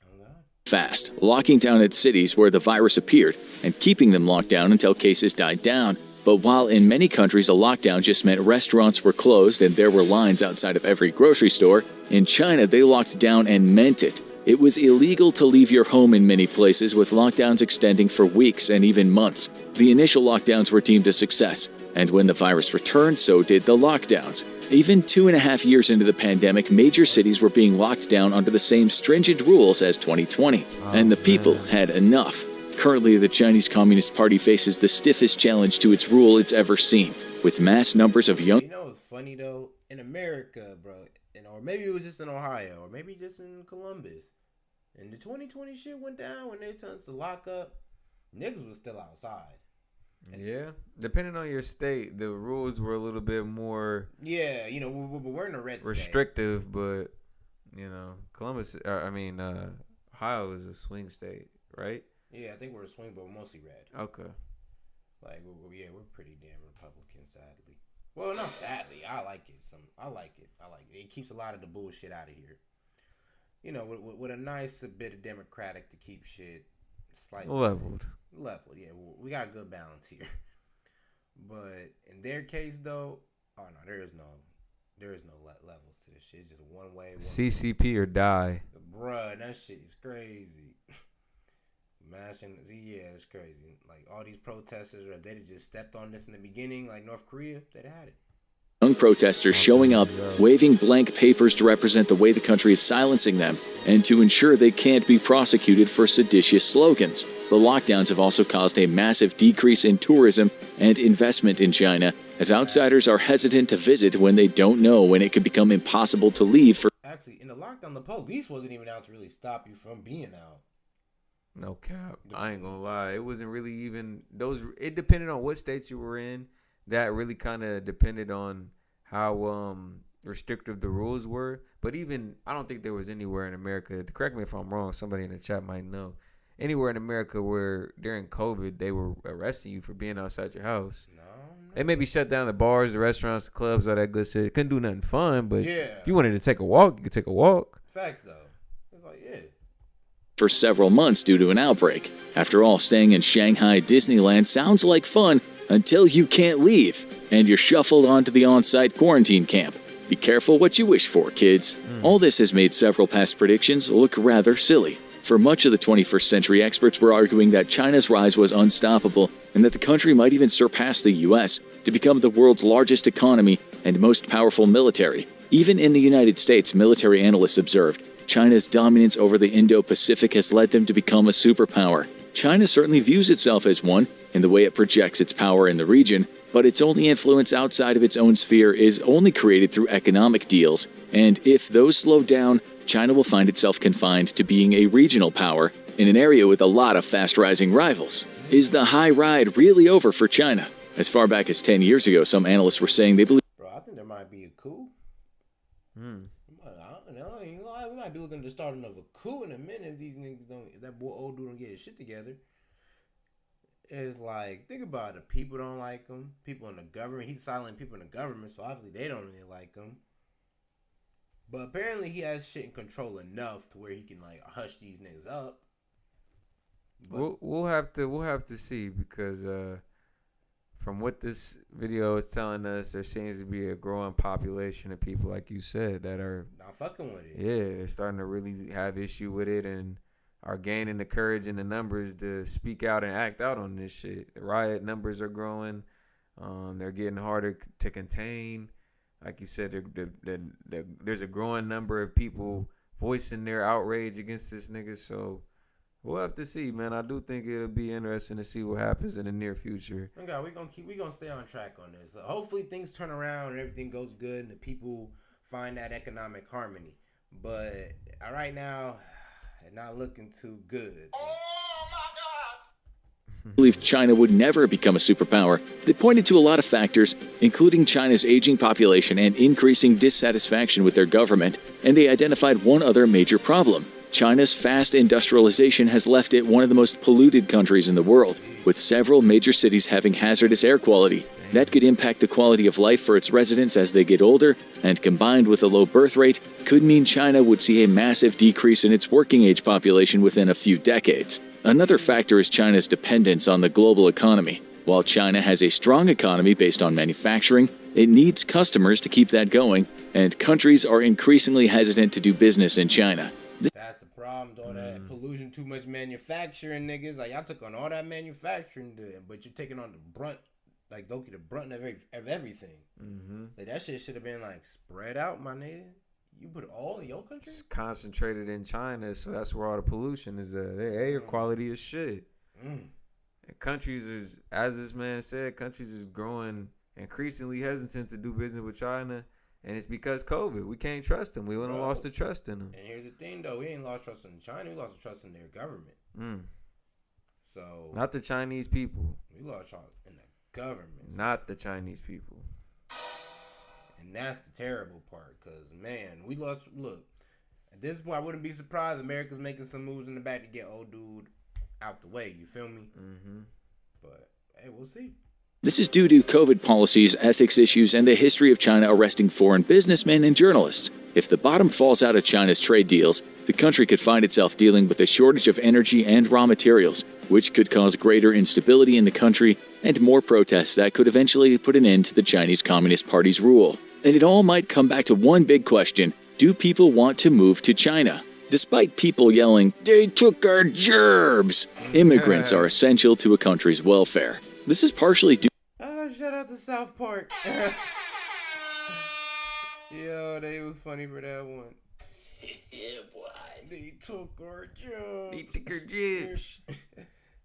Oh, God. Fast, locking down its cities where the virus appeared and keeping them locked down until cases died down. But while in many countries a lockdown just meant restaurants were closed and there were lines outside of every grocery store, in China they locked down and meant it. It was illegal to leave your home in many places, with lockdowns extending for weeks and even months. The initial lockdowns were deemed a success, and when the virus returned, so did the lockdowns. Even 2.5 years into the pandemic, major cities were being locked down under the same stringent rules as 2020, and the people had enough. Currently, the Chinese Communist Party faces the stiffest challenge to its rule it's ever seen, with mass numbers of young... You know what's funny, though? In America, bro, or maybe it was just in Ohio, or maybe just in Columbus, and the 2020 shit went down when they told us to lock up, niggas was still outside. Yeah. Depending on your state, the rules were a little bit more... Yeah, you know, we're in a red state. restrictive, but, you know, Ohio is a swing state, right? Yeah, I think we're a swing, but we're mostly red. Okay. Like, we're pretty damn Republican, sadly. Well, not sadly. I like it. I like it. It keeps a lot of the bullshit out of here. You know, with a nice bit of Democratic to keep shit slightly Leveled. Yeah, we got a good balance here. But in their case, though, oh no, there is no levels to this shit. It's just one way. CCP or die. Bruh, that shit is crazy. Yeah, it's crazy. Like, all these protesters, or if they'd have just stepped on this in the beginning, like North Korea, they'd have had it. Young protesters showing up, waving blank papers to represent the way the country is silencing them, and to ensure they can't be prosecuted for seditious slogans. The lockdowns have also caused a massive decrease in tourism and investment in China, as outsiders are hesitant to visit when they don't know when it could become impossible to leave for... Actually, in the lockdown, the police wasn't even out to really stop you from being out. No cap. I ain't gonna lie. It wasn't really even those. It depended on what states you were in. That really kind of depended on how restrictive the rules were. But even I don't think there was anywhere in America. Correct me if I'm wrong. Somebody in the chat might know. Anywhere in America where during COVID they were arresting you for being outside your house. No. They maybe shut down the bars, the restaurants, the clubs, all that good shit. Couldn't do nothing fun. But yeah, if you wanted to take a walk, you could take a walk. Facts though. It's like for several months due to an outbreak. After all, staying in Shanghai Disneyland sounds like fun until you can't leave, and you're shuffled onto the on-site quarantine camp. Be careful what you wish for, kids. All this has made several past predictions look rather silly. For much of the 21st century, experts were arguing that China's rise was unstoppable and that the country might even surpass the U.S. to become the world's largest economy and most powerful military. Even in the United States, military analysts observed China's dominance over the Indo-Pacific has led them to become a superpower. China certainly views itself as one in the way it projects its power in the region, but its only influence outside of its own sphere is only created through economic deals. And if those slow down, China will find itself confined to being a regional power in an area with a lot of fast-rising rivals. Is the high ride really over for China? As far back as 10 years ago, some analysts were saying they believe... Bro, I think there might be a coup. I don't know. You know, we might be looking to start another coup in a minute if these niggas don't... If that old dude don't get his shit together. It's like, think about it. People don't like him. People in the government. He's silencing people in the government, so obviously they don't really like him. But apparently he has shit in control enough to where he can like hush these niggas up. But we'll have to see, because from what this video is telling us, there seems to be a growing population of people, like you said, that are not fucking with it. Yeah, they're starting to really have issue with it and are gaining the courage and the numbers to speak out and act out on this shit. The riot numbers are growing. They're getting harder to contain. Like you said, there's a growing number of people voicing their outrage against this nigga. So We'll have to see, man. I do think it'll be interesting to see what happens in the near future. Okay, we gonna stay on track on this. Hopefully things turn around and everything goes good and the people find that economic harmony. But right now, it's not looking too good. Believed China would never become a superpower. They pointed to a lot of factors, including China's aging population and increasing dissatisfaction with their government, and they identified one other major problem. China's fast industrialization has left it one of the most polluted countries in the world, with several major cities having hazardous air quality. That could impact the quality of life for its residents as they get older, and combined with a low birth rate, could mean China would see a massive decrease in its working age population within a few decades. Another factor is China's dependence on the global economy. While China has a strong economy based on manufacturing, it needs customers to keep that going, and countries are increasingly hesitant to do business in China. That's the problem, all that pollution, too much manufacturing, niggas. Like, y'all took on all that manufacturing, but you're taking on the brunt, like, Doki, the brunt of everything. Like, that shit should have been, like, spread out, my nigga. You put it all in your country? It's concentrated in China, so that's where all the pollution is at. Their air quality is shit. And countries is, as this man said, countries is growing increasingly hesitant to do business with China. And it's because COVID. We can't trust them. We lost the trust in them. And here's the thing, though. We ain't lost trust in China. We lost the trust in their government. So not the Chinese people. We lost trust in the government. Not the Chinese people. And that's the terrible part. Because, man, we lost. Look, at this point, I wouldn't be surprised if America's making some moves in the back to get old dude out the way. You feel me? But, hey, we'll see. This is due to COVID policies, ethics issues, and the history of China arresting foreign businessmen and journalists. If the bottom falls out of China's trade deals, the country could find itself dealing with a shortage of energy and raw materials, which could cause greater instability in the country and more protests that could eventually put an end to the Chinese Communist Party's rule. And it all might come back to one big question: do people want to move to China? Despite people yelling, "They took our jobs," immigrants are essential to a country's welfare. This is partially due. Oh, shout out to South Park. Yo, they was funny for that one. Yeah, boy. They took our jobs.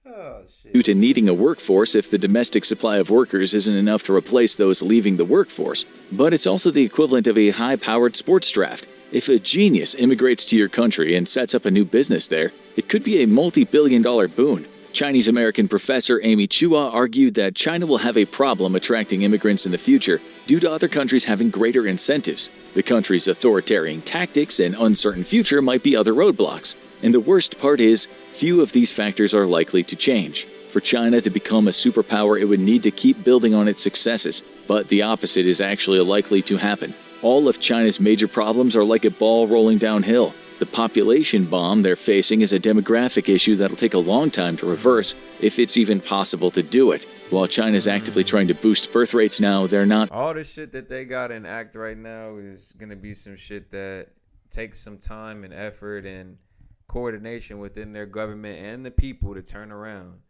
Oh, shit. Due to needing a workforce if the domestic supply of workers isn't enough to replace those leaving the workforce. But it's also the equivalent of a high-powered sports draft. If a genius immigrates to your country and sets up a new business there, it could be a multi-billion-dollar boon. Chinese-American professor Amy Chua argued that China will have a problem attracting immigrants in the future due to other countries having greater incentives. The country's authoritarian tactics and uncertain future might be other roadblocks. And the worst part is, few of these factors are likely to change. For China to become a superpower, it would need to keep building on its successes. But the opposite is actually likely to happen. All of China's major problems are like a ball rolling downhill. The population bomb they're facing is a demographic issue that'll take a long time to reverse, if it's even possible to do it. While China's actively trying to boost birth rates now, they're not. All the shit that they got in act right now is going to be some shit that takes some time and effort and coordination within their government and the people to turn around.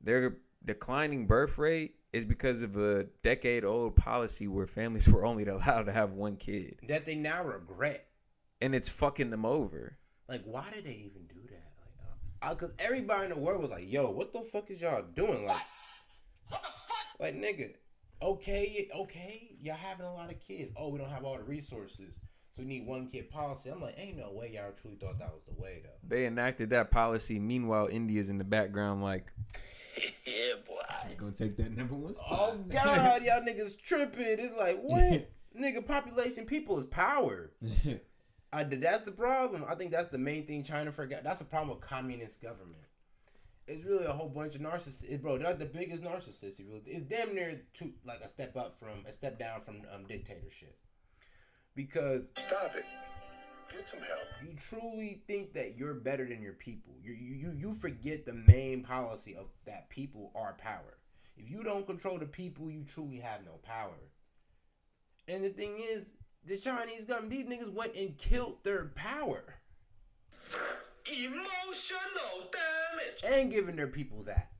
Their declining birth rate is because of a decade-old policy where families were only allowed to have one kid. That they now regret. And it's fucking them over. Like, why did they even do that? Like, because everybody in the world was like, yo, what the fuck is y'all doing? Like, what the fuck? Like, nigga, okay, y'all having a lot of kids. Oh, we don't have all the resources, so we need one kid policy. I'm like, ain't no way y'all truly thought that was the way, though. They enacted that policy. Meanwhile, India's in the background like, yeah, boy. We're going to take that number one spot. Oh, God, y'all niggas tripping. It's like, what? Nigga, population, people is power. That's the problem. I think that's the main thing China forgot. That's the problem with communist government. It's really a whole bunch of narcissists, bro. They're like the biggest narcissists. It's damn near a step down from dictatorship. Because stop it. Get some help. You truly think that you're better than your people. You forget the main policy of that people are power. If you don't control the people, you truly have no power. And the thing is, the Chinese government, these niggas went and killed their power. Emotional damage. And giving their people that.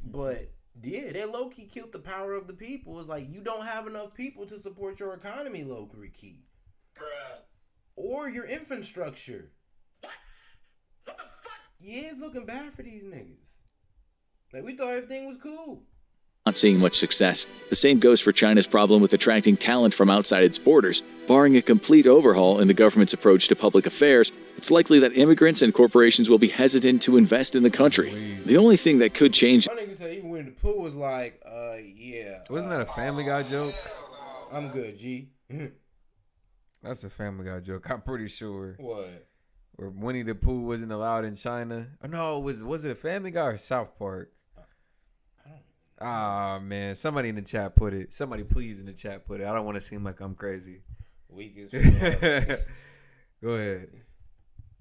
But, yeah, they low-key killed the power of the people. It's like, you don't have enough people to support your economy, low-key. Bruh. Or your infrastructure. What the fuck? yeah, it's looking bad for these niggas. Like, we thought everything was cool. Not seeing much success. The same goes for China's problem with attracting talent from outside its borders. Barring a complete overhaul in the government's approach to public affairs, it's likely that immigrants and corporations will be hesitant to invest in the country. The only thing that could change... My nigga said even when the pool was like, yeah. Wasn't that a Family Guy joke? I'm good, G. That's a Family Guy joke, I'm pretty sure. What? Where Winnie the Pooh wasn't allowed in China. Oh, no, was it a Family Guy or South Park? Ah, man. Somebody in the chat put it. Somebody please in the chat put it. I don't want to seem like I'm crazy. Weak as fuck. Go ahead.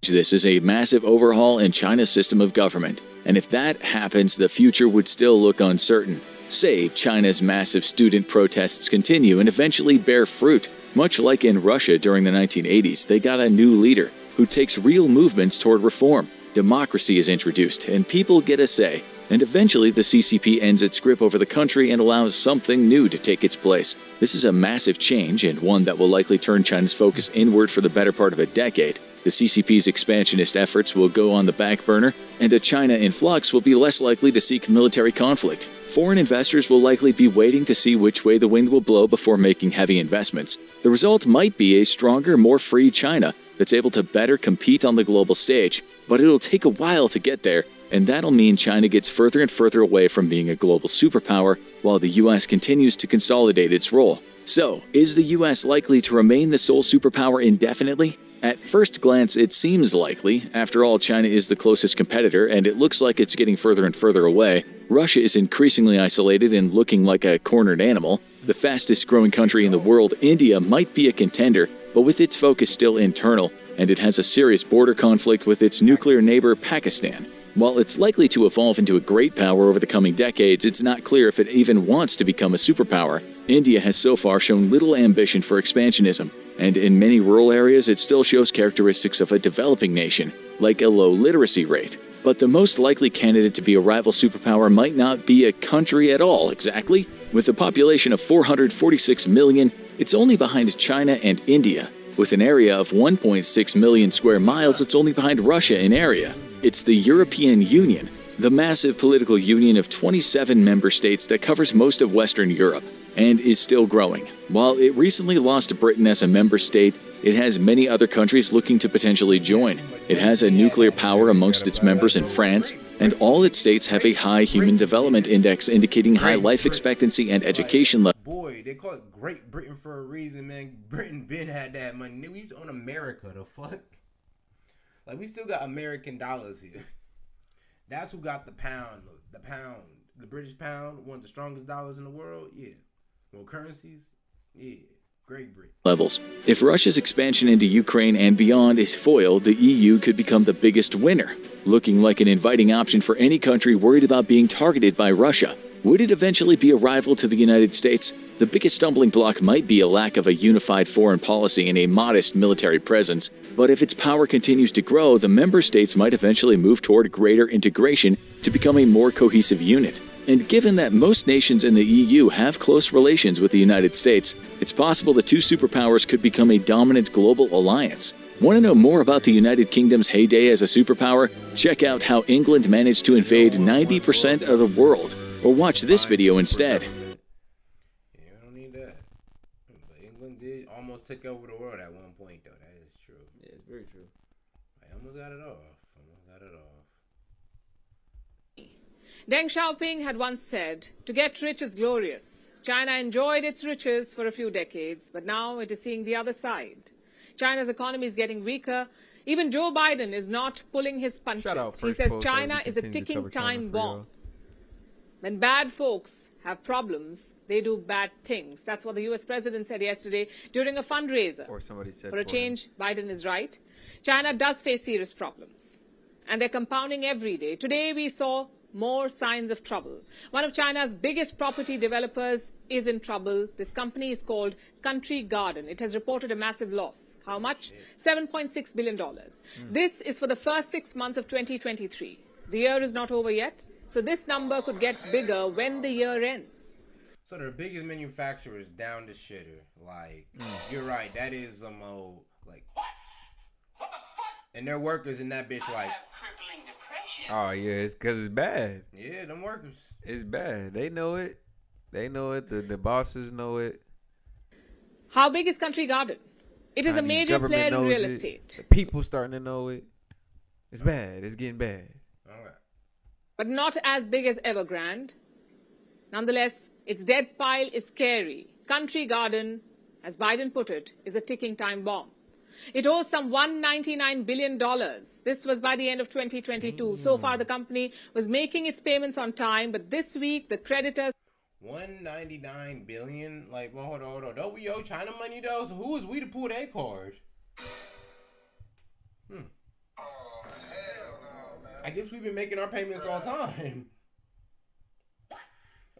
This is a massive overhaul in China's system of government. And if that happens, the future would still look uncertain. Say China's massive student protests continue and eventually bear fruit. Much like in Russia during the 1980s, they got a new leader who takes real movements toward reform. Democracy is introduced and people get a say. And eventually the CCP ends its grip over the country and allows something new to take its place. This is a massive change and one that will likely turn China's focus inward for the better part of a decade. The CCP's expansionist efforts will go on the back burner, and a China in flux will be less likely to seek military conflict. Foreign investors will likely be waiting to see which way the wind will blow before making heavy investments. The result might be a stronger, more free China that's able to better compete on the global stage. But it'll take a while to get there, and that'll mean China gets further and further away from being a global superpower while the US continues to consolidate its role. So, is the US likely to remain the sole superpower indefinitely? At first glance, it seems likely. After all, China is the closest competitor, and it looks like it's getting further and further away. Russia is increasingly isolated and looking like a cornered animal. The fastest growing country in the world, India, might be a contender, but with its focus still internal, and it has a serious border conflict with its nuclear neighbor, Pakistan. While it's likely to evolve into a great power over the coming decades, it's not clear if it even wants to become a superpower. India has so far shown little ambition for expansionism, and in many rural areas it still shows characteristics of a developing nation, like a low literacy rate. But the most likely candidate to be a rival superpower might not be a country at all, exactly. With a population of 446 million, it's only behind China and India. With an area of 1.6 million square miles, it's only behind Russia in area. It's the European Union, the massive political union of 27 member states that covers most of Western Europe and is still growing. While it recently lost Britain as a member state, it has many other countries looking to potentially join. It has a nuclear power amongst its members in France, and all its states have a high Human Development Index indicating high life expectancy and education level. Boy, they call it Great Britain for a reason, man. Britain been had that money. We was on America, the fuck? Like, we still got American dollars here. That's who got the pound. The British pound, one of the strongest dollars in the world. Yeah. More currencies. Yeah. Great Britain. Levels. If Russia's expansion into Ukraine and beyond is foiled, the EU could become the biggest winner, looking like an inviting option for any country worried about being targeted by Russia. Would it eventually be a rival to the United States? The biggest stumbling block might be a lack of a unified foreign policy and a modest military presence. But if its power continues to grow, the member states might eventually move toward greater integration to become a more cohesive unit. And given that most nations in the EU have close relations with the United States, it's possible the two superpowers could become a dominant global alliance. Want to know more about the United Kingdom's heyday as a superpower? Check out how England managed to invade 90% of the world. Or watch this video instead. Yeah, we don't need that. But England did almost take over the world at one point, though. That is true. Yeah, it's very true. I almost got it off. Deng Xiaoping had once said, "To get rich is glorious." China enjoyed its riches for a few decades, but now it is seeing the other side. China's economy is getting weaker. Even Joe Biden is not pulling his punches. He says China is a ticking time bomb. When bad folks have problems, they do bad things. That's what the U.S. president said yesterday during a fundraiser. Or somebody said for a change, Biden is right. China does face serious problems, and they're compounding every day. Today we saw more signs of trouble. One of China's biggest property developers is in trouble. This company is called Country Garden. It has reported a massive loss. How much? $7.6 billion. This is for the first 6 months of 2023. The year is not over yet, so this number could get bigger when the year ends. So their biggest manufacturers down the shitter. Like, you're right, that is some old, like, and their workers in that bitch like, Oh yeah, it's because it's bad. Yeah, them workers. It's bad. They know it. They know it. The bosses know it. How big is Country Garden? It is a Chinese major government player in knows real it. estate. The people starting to know it. It's bad. It's getting bad. All right. But not as big as Evergrande. Nonetheless, its debt pile is scary. Country Garden, as Biden put it, is a ticking time bomb. It owes some $199 billion. This was by the end of 2022. So far, the company was making its payments on time, but this week, the creditors... $199 billion? Like, well, hold on. Don't we owe China money, though? So who is we to pull that card? I guess we've been making our payments on time.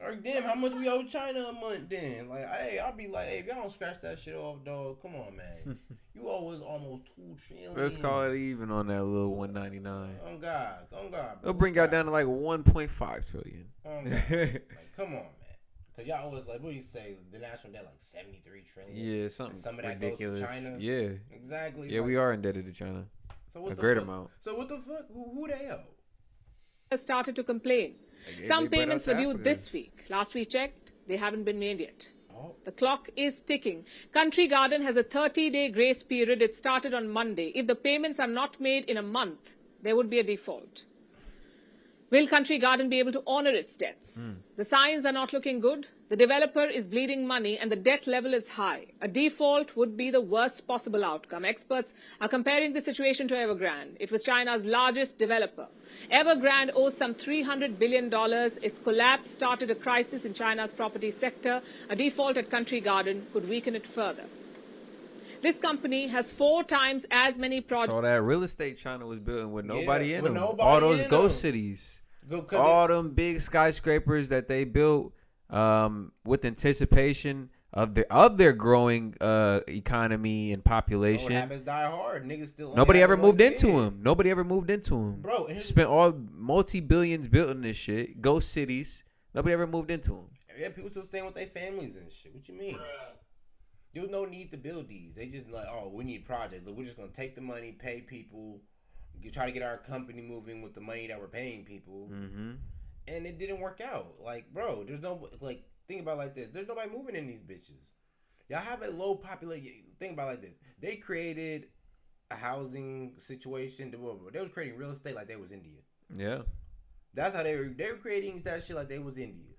Or damn, how much we owe China a month then? Like, hey, I'll be like, hey, if y'all don't scratch that shit off, dog, come on, man. You owe us almost $2 trillion. Let's call it even on that little 199. On God, bro. It'll bring y'all down to like 1.5 trillion. On God. Like, come on, man. Cause y'all always like, what do you say? The national debt like 73 trillion. Yeah, something and some of that ridiculous. goes to China. Yeah, exactly. Yeah, we are indebted to China. So what a the great fuck? amount. So what the fuck? Who they owe? started to complain. Some they payments are due Africa. this week. Last we checked, they haven't been made yet. Oh. The clock is ticking. Country Garden has a 30-day grace period. It started on Monday. If the payments are not made in a month, there would be a default. Will Country Garden be able to honor its debts? The signs are not looking good. The developer is bleeding money and the debt level is high. A default would be the worst possible outcome. Experts are comparing the situation to Evergrande. It was China's largest developer. Evergrande owes some $300 billion. Its collapse started a crisis in China's property sector. A default at Country Garden could weaken it further. This company has 4 times as many projects. So that real estate China was building with nobody in with them. nobody All those in ghost them. cities. Go All them big skyscrapers that they built with anticipation of their growing economy and population. What happens die hard. Niggas still Nobody ever moved kid. into them. Nobody ever moved into them. Bro, and Spent all multi-billions building this shit. Ghost cities. Nobody ever moved into them. Yeah, people still staying with their families and shit. What you mean? There's no need to build these. They just like, oh, we need projects. Look, we're just gonna take the money, pay people, try to get our company moving with the money that we're paying people, and it didn't work out. Like, bro, there's no like. Think about it like this. There's nobody moving in these bitches. Y'all have a low population. Think about it like this. They created a housing situation. They was creating real estate like they was India. Yeah. That's how they were creating that shit like they was India.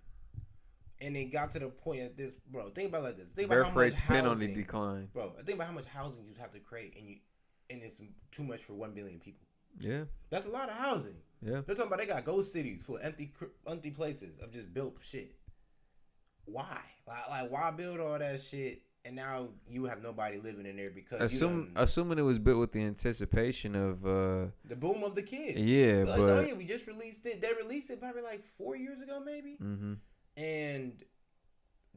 And it got to the point at this, bro. Think about it like this. Think about Birth how much rate's been on the housing, decline. bro. Think about how much housing you have to create, and it's too much for 1 billion people. Yeah. That's a lot of housing. Yeah. They're talking about they got ghost cities full of empty places of just built shit. Why? Like why build all that shit and now you have nobody living in there because assuming it was built with the anticipation of the boom of the kids. Yeah, like, but oh yeah, we just released it. They released it probably like 4 years ago, maybe. And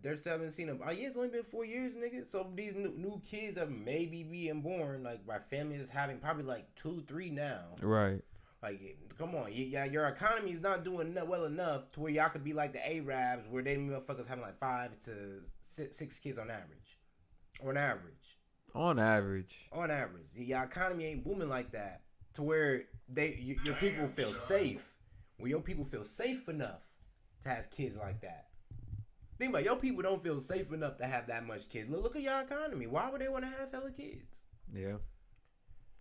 they're 17 of. Oh yeah, it's only been 4 years, nigga. So these new kids are maybe being born like by families having probably like 2, 3 now. Right. Like, come on, yeah, your economy is not doing well enough to where y'all could be like the Arabs, where they motherfuckers having like 5 to 6 kids on average. On average, your economy ain't booming like that to where your people feel safe. Where your people feel safe enough to have kids like that. Think about it, your people don't feel safe enough to have that much kids. Look at your economy. Why would they want to have hella kids? Yeah.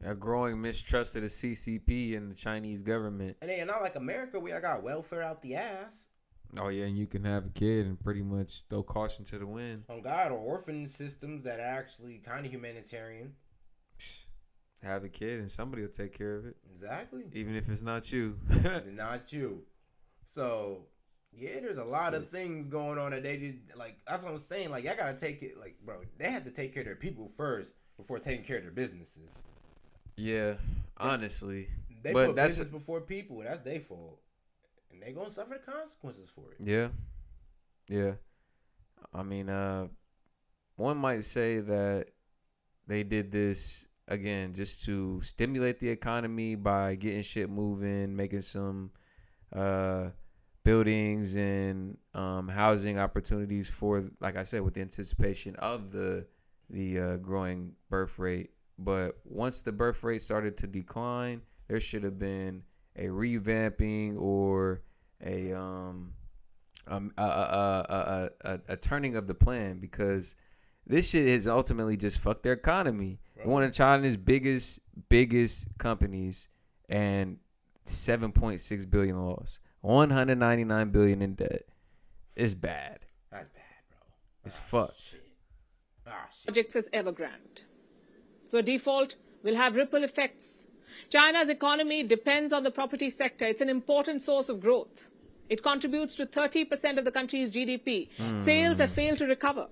A growing mistrust of the CCP and the Chinese government. And they not like America where I got welfare out the ass. Oh yeah, and you can have a kid and pretty much throw caution to the wind. On God, or orphan systems that are actually kind of humanitarian. Have a kid and somebody will take care of it. Exactly. Even if it's not you. Not you. So, yeah, there's a lot of things going on that they just, like, that's what I'm saying. Like, y'all gotta take it, like, bro, they had to take care of their people first before taking care of their businesses. Yeah, honestly. They but put that's business before people. That's their fault. And they gonna suffer the consequences for it. Yeah. Yeah. I mean, one might say that they did this, again, just to stimulate the economy by getting shit moving, making some buildings and housing opportunities for, like I said, with the anticipation of the growing birth rate. But once the birth rate started to decline, there should have been revamping or a turning of the plan, because this shit has ultimately just fucked their economy. Right. One of China's biggest companies, and 7.6 billion loss, 199 billion in debt. It's bad. That's bad, bro. It's fucked. Shit. Projects as Evergrande. So a default will have ripple effects. China's economy depends on the property sector. It's an important source of growth. It contributes to 30% of the country's GDP. Sales have failed to recover.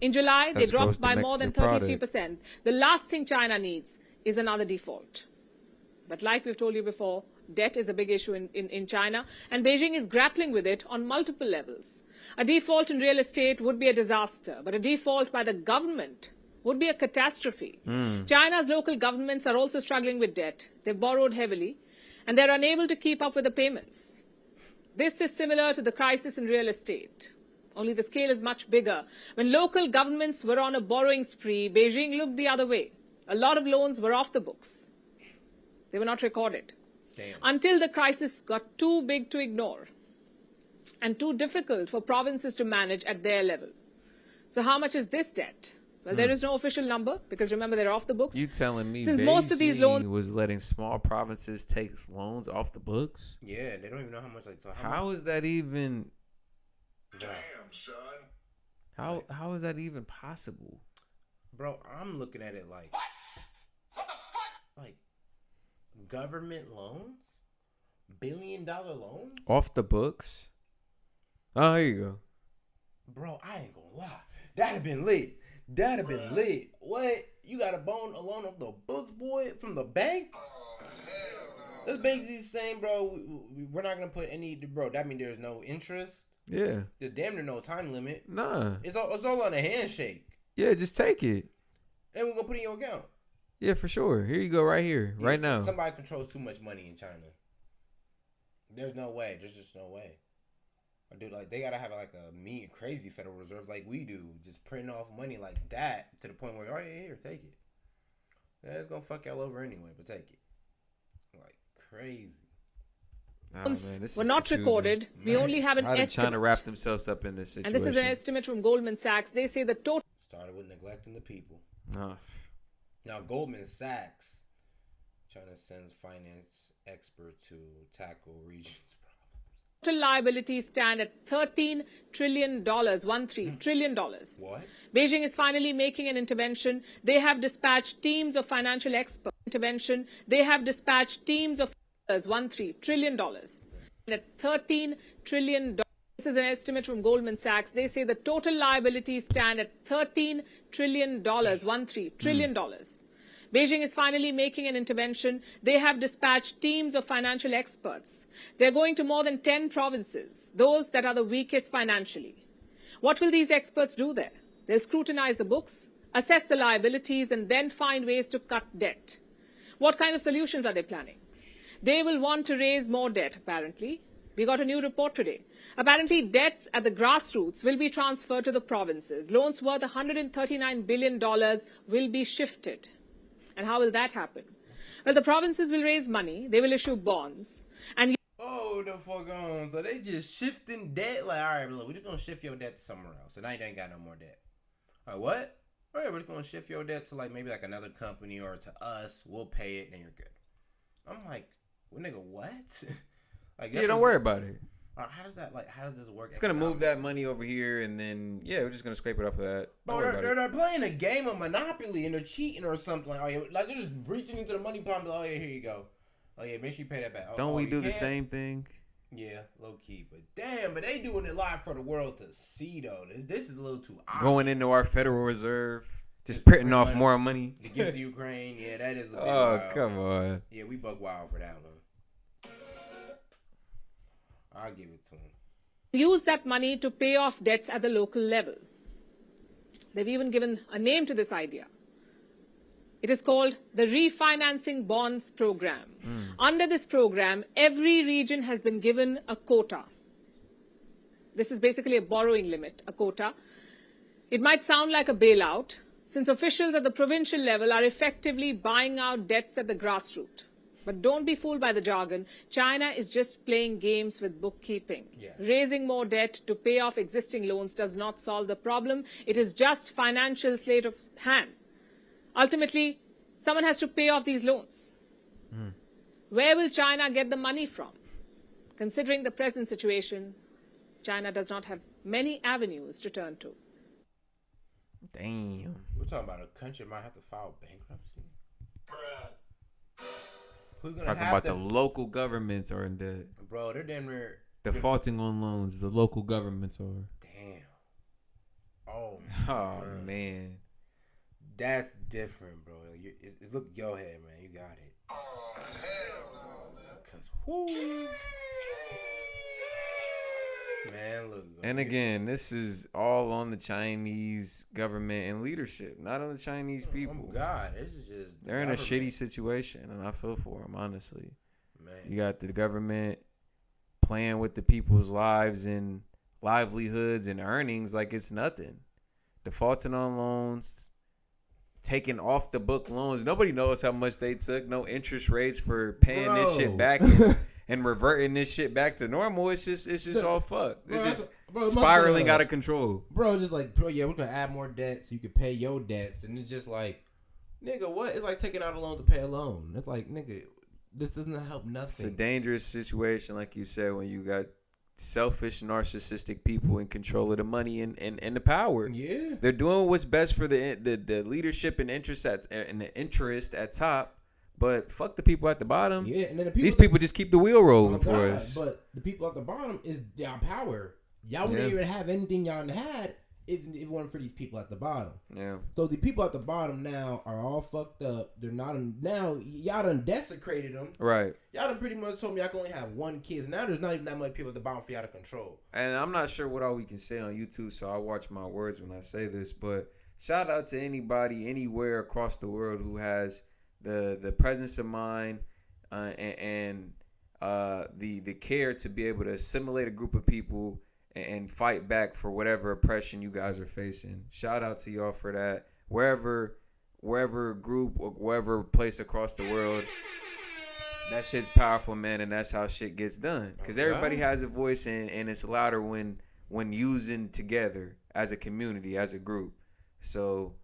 In July, they dropped by more than 33%. The last thing China needs is another default. But like we've told you before, debt is a big issue in China, and Beijing is grappling with it on multiple levels. A default in real estate would be a disaster, but a default by the government would be a catastrophe. China's local governments are also struggling with debt. They've borrowed heavily, and they're unable to keep up with the payments. This is similar to the crisis in real estate, only the scale is much bigger. When local governments were on a borrowing spree, Beijing looked the other way. A lot of loans were off the books. They were not recorded. Damn. Until the crisis got too big to ignore and too difficult for provinces to manage at their level. So how much is this debt? Well, there is no official number, because remember, they're off the books. You telling me since Beijing most of these loans was letting small provinces take loans off the books? Yeah, they don't even know how much. How is that even? Damn, son. How is that even possible? Bro, I'm looking at it like government loans, $1 billion loans off the books. Oh, here you go. Bro, I ain't gonna lie, that'd have been lit. That'd have been lit. What? You got a loan off the books, boy, from the bank? Oh, hell This basically saying, bro, we're not gonna put any, bro. That means there's no interest. Yeah. There's damn near no time limit. Nah. It's all on a handshake. Yeah, just take it. And we're gonna put it in your account. Yeah, for sure. Here you go, right here, right now. Somebody controls too much money in China. There's no way. There's just no way. Dude, like, they gotta have like a mean, crazy Federal Reserve like we do, just printing off money like that to the point where, oh yeah, here, take it. Yeah, it's gonna fuck y'all over anyway, but take it. Like crazy. Oh, man, this were is not confusing. recorded. We only have an How did estimate. China wrap themselves up in this situation? And this is an estimate from Goldman Sachs. They say the total Started with neglecting the people. Oh. Now Goldman Sachs, China sends finance expert to tackle regions. liabilities stand at $13 trillion, $13 trillion. What? Beijing is finally making an intervention. They have dispatched teams of financial experts. They have dispatched teams of $13 trillion. At $13 trillion. This is an estimate from Goldman Sachs. They say the total liabilities stand at $13 trillion, $13 trillion. Beijing is finally making an intervention. They have dispatched teams of financial experts. They're going to more than 10 provinces, those that are the weakest financially. What will these experts do there? They'll scrutinize the books, assess the liabilities, and then find ways to cut debt. What kind of solutions are they planning? They will want to raise more debt, apparently. We got a new report today. Apparently, debts at the grassroots will be transferred to the provinces. Loans worth $139 billion will be shifted. And how will that happen? Well, the provinces will raise money. They will issue bonds. And oh, the fuck on. So they just shifting debt? Like, all right, look, we're just going to shift your debt to somewhere else. So now you ain't got no more debt. All right, what? All right, we're just going to shift your debt to, like, maybe, like, another company or to us. We'll pay it, and you're good. I'm like, well, nigga, what? Like, Yeah, don't worry about it. How does this work? It's going to move that money over here, and then, yeah, we're just going to scrape it off of that. Bro, they're playing a game of Monopoly, and they're cheating or something. Like, oh, yeah, like they're just reaching into the money pot and be like, oh, yeah, here you go. Oh, yeah, make sure you pay that back. Oh, don't we do the same thing? Yeah, low-key. But damn, but they doing it live for the world to see, though. This is a little too obvious. Going into our Federal Reserve, just printing off more money. To give to Ukraine, yeah, that is a bit Oh, wild. come on. Yeah, we buck wild for that one. I'll give it to them. use that money to pay off debts at the local level. They've even given a name to this idea. It is called the Refinancing Bonds Program. Under this program, every region has been given a quota. This is basically a borrowing limit, a quota. It might sound like a bailout, since officials at the provincial level are effectively buying out debts at the grassroots. But don't be fooled by the jargon. China is just playing games with bookkeeping. Yeah. Raising more debt to pay off existing loans does not solve the problem. It is just financial sleight of hand. Ultimately, someone has to pay off these loans. Where will China get the money from? Considering the present situation, China does not have many avenues to turn to. Damn. We're talking about a country that might have to file bankruptcy. Who's gonna Talking have about to, the local governments are in debt. bro? They're damn near Defaulting on loans. The local governments are. Damn. Oh. Oh, man. That's different, bro. It's look your head, man. You got it. Oh, hell no, man. Cause whoo. Man, look. And again, this is all on the Chinese government and leadership, not on the Chinese people. Oh God, this is just. They're in a shitty situation, and I feel for them, honestly. Man. You got the government playing with the people's lives and livelihoods and earnings like it's nothing. Defaulting on loans, taking off the book loans. Nobody knows how much they took. No interest rates for paying this shit back and reverting this shit back to normal. It's just all fucked. It's just spiraling out of control. Bro, just like, bro, yeah, we're gonna add more debt so you can pay your debts, and it's just like, nigga, what? It's like taking out a loan to pay a loan. It's like, nigga, this doesn't help nothing. It's a dangerous situation, like you said, when you got selfish, narcissistic people in control of the money and the power. Yeah, they're doing what's best for the leadership and interest at top, but fuck the people at the bottom. Yeah, and then these people just keep the wheel rolling for us. But the people at the bottom is y'all power. Y'all wouldn't even have anything y'all had if it wasn't for these people at the bottom. Yeah. So the people at the bottom now are all fucked up. They're not now. Y'all done desecrated them. Right. Y'all done pretty much told me I can only have one kid. Now there's not even that many people at the bottom for y'all to control. And I'm not sure what all we can say on YouTube, so I watch my words when I say this. But shout out to anybody anywhere across the world who has the presence of mind and the care to be able to assimilate a group of people and fight back for whatever oppression you guys are facing. Shout out to y'all for that. Wherever group or wherever place across the world, that shit's powerful, man, and that's how shit gets done. Because everybody has a voice, and it's louder when using together as a community, as a group. So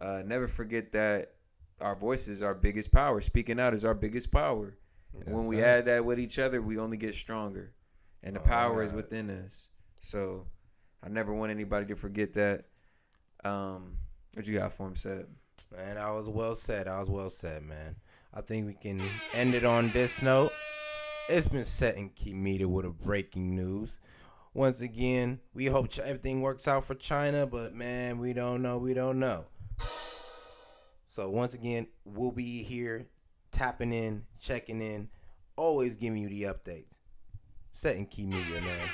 never forget that our voice is our biggest power. Speaking out is our biggest power. And when we add that with each other, we only get stronger. And the power is within us. So I never want anybody to forget that. What you got for him, Seth? Man, I was well said, man. I think we can end it on this note. It's been Set and Key Media with a breaking news. Once again, we hope everything works out for China, but man, we don't know. So once again, we'll be here tapping in, checking in, always giving you the updates. Set and Key Media, man.